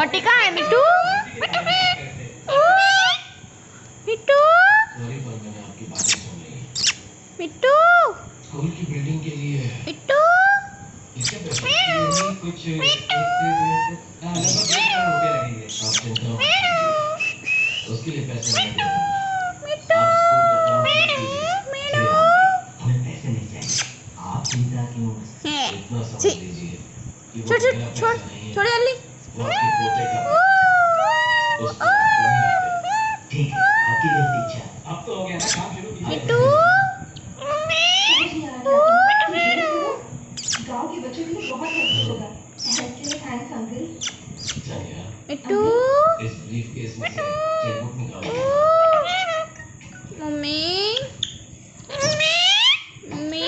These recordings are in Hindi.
पॉटी कहाँ है मिट्टू? मिट्टू मिट्टू स्कूल की बिल्डिंग के लिए मिट्टू इसके पैसे कुछ ₹1 लगेंगे। आप चिंता मत कीजिए, उसके लिए पैसे नहीं देंगे। आप स्कूल का काम कीजिए, हमें पैसे नहीं चाहिए। आप चिंता क्यों? इतना समझ लीजिए कि वो मेरा पैसा नहीं है, छोड़ जल्दी। वो आपके पोते का है। उसको आप नहीं लाते। ठीक है, आपकी जैसी इच्छा। अब तो हो गया ना, काम शुरू कीजिए। मिट्टू गांव के बच्चों के लिए बहुत हेल्पफुल होगा। Thanks uncle. चलिए, मिट्टू इस ब्रीफकेस में से चेकबुक निकालो। मम्मी मम्मी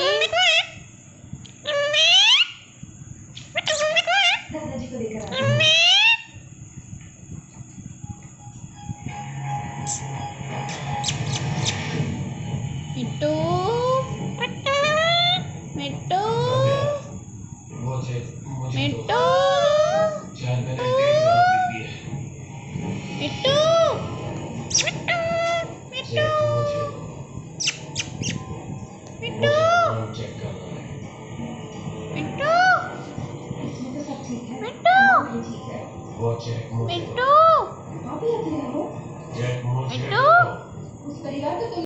दादाजी को लेकर आओ। मिट्टू मिट्टू वो चेक मुझे मिट्टू शायद मैंने डेट गलत लिख दी है। मिट्टू चेक मुझे दो। मिट्टू मुझे नाम चेक करना है। मिट्टू इसमें तो सब ठीक है। मिट्टू ये ठीक है। वो चेक मुझे दो। मिट्टू आप ही अकेले हो? चेक मुझे मिट्टू दो। उस परिवार को